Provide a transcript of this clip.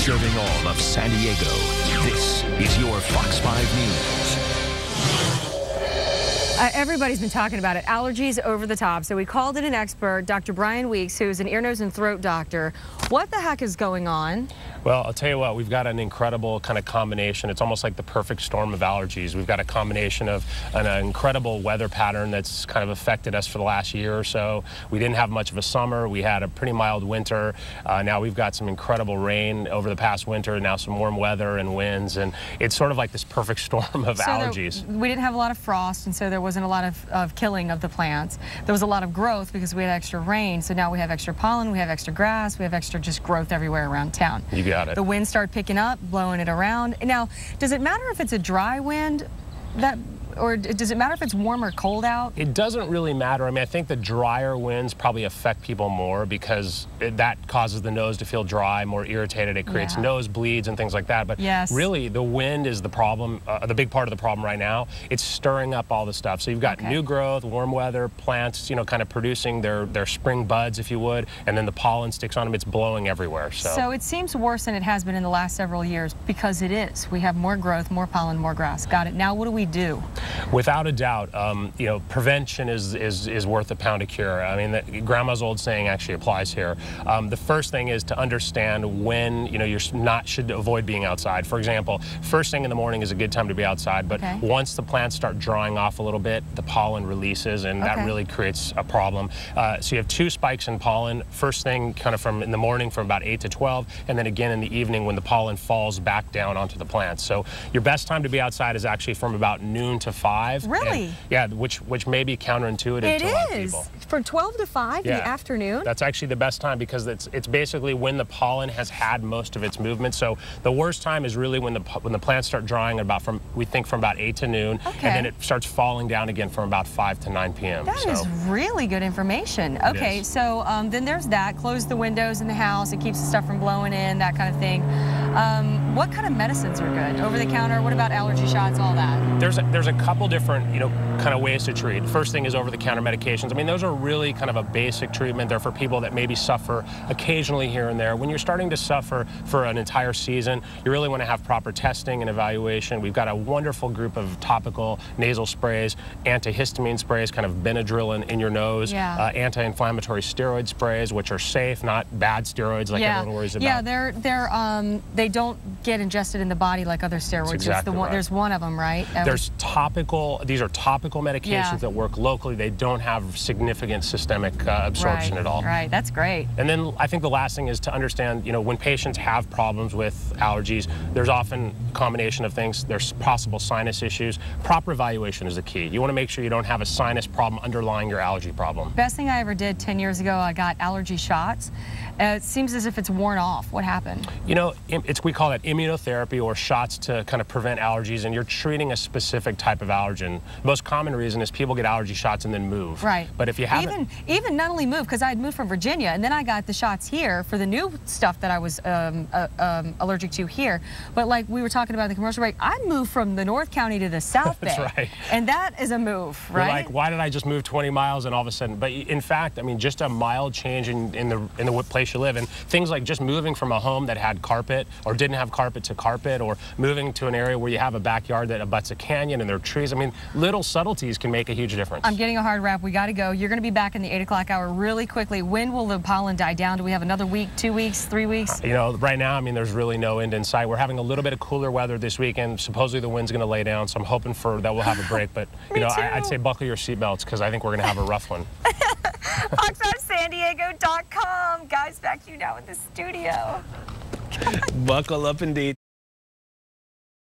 Serving all of San Diego, this is your Fox 5 News. Everybody's been talking about it. Allergies over the top. So we called in an expert, Dr. Brian Weeks, who's an ear, nose, and throat doctor. What the heck is going on? Well, I'll tell you what, we've got an incredible kind of combination. It's almost like the perfect storm of allergies. We've got a combination of an incredible weather pattern that's kind of affected us for the last year or so. We didn't have much of a summer. We had a pretty mild winter. Now we've got some incredible rain over the past winter, now some warm weather and winds, and it's sort of like this perfect storm of allergies. We didn't have a lot of frost, and so there wasn't a lot of killing of the plants. There was a lot of growth because we had extra rain, so now we have extra pollen, we have extra grass, we have extra just growth everywhere around town. You got it. The winds start picking up, blowing it around. Now, does it matter if it's a dry wind or does it matter if it's warm or cold out? It doesn't really matter. I mean, I think the drier winds probably affect people more because that causes the nose to feel dry, more irritated. It creates nosebleeds and things like that. But really, the wind is the problem, the big part of the problem right now. It's stirring up all the stuff. So you've got new growth, warm weather, plants, you know, kind of producing their spring buds, if you would, and then the pollen sticks on them. It's blowing everywhere. So it seems worse than it has been in the last several years because it is. We have more growth, more pollen, more grass. Got it. Now, what do we do? Without a doubt, you know, prevention is worth a pound of cure. I mean, grandma's old saying actually applies here. The first thing is to understand when, you know, should avoid being outside. For example, first thing in the morning is a good time to be outside, but once the plants start drying off a little bit, the pollen releases, and that really creates a problem. So you have two spikes in pollen. First thing kind of from in the morning from about 8 to 12, and then again in the evening when the pollen falls back down onto the plants. So your best time to be outside is actually from about noon to 5. Really? And, yeah, which may be counterintuitive to a lot of people. From 12 to 5 in the afternoon? That's actually the best time because it's basically when the pollen has had most of its movement. So the worst time is really when the plants start drying we think from about 8 to noon, and then it starts falling down again from about 5 to 9 p.m. That is really good information. Okay, so then there's that. Close the windows in the house. It keeps the stuff from blowing in, that kind of thing. What kind of medicines are good? Over the counter? What about allergy shots, all that? There's a couple different, you know, kind of ways to treat. First thing is over-the-counter medications. I mean, those are really kind of a basic treatment. They're for people that maybe suffer occasionally here and there. When you're starting to suffer for an entire season, you really want to have proper testing and evaluation. We've got a wonderful group of topical nasal sprays, antihistamine sprays, kind of Benadryl in your nose, anti-inflammatory steroid sprays, which are safe, not bad steroids like everyone worries about. Yeah, they don't get ingested in the body like other steroids. Exactly There's one of them, right? There's topical. These are topical medications that work locally. They don't have significant systemic absorption at all. Right, that's great. And then I think the last thing is to understand, you know, when patients have problems with allergies, there's often a combination of things. There's possible sinus issues. Proper evaluation is the key. You want to make sure you don't have a sinus problem underlying your allergy problem. Best thing I ever did 10 years ago, I got allergy shots. It seems as if it's worn off. What happened? You know, we call that immunotherapy or shots to kind of prevent allergies, and you're treating a specific type of allergen. The most common reason is people get allergy shots and then move. Right. But if you haven't... Even not only move, because I had moved from Virginia, and then I got the shots here for the new stuff that I was allergic to here. But like we were talking about in the commercial break, I moved from the North County to the South Bay. That's right. And that is a move, right? You're like, why did I just move 20 miles and all of a sudden... But in fact, I mean, just a mild change in the place you live in, things like just moving from a home that had carpet or didn't have carpet to carpet, or moving to an area where you have a backyard that abuts a canyon and there are trees. I mean, little subtleties can make a huge difference. I'm getting a hard wrap. We got to go. You're going to be back in the 8 o'clock hour really quickly. When will the pollen die down? Do we have another week, 2 weeks, 3 weeks? You know, right now, I mean, there's really no end in sight. We're having a little bit of cooler weather this weekend. Supposedly the wind's going to lay down, so I'm hoping that we'll have a break. But, you know, I'd say buckle your seatbelts because I think we're going to have a rough one. Fox5sandiego.com. Guys, back to you now in the studio. Buckle up indeed.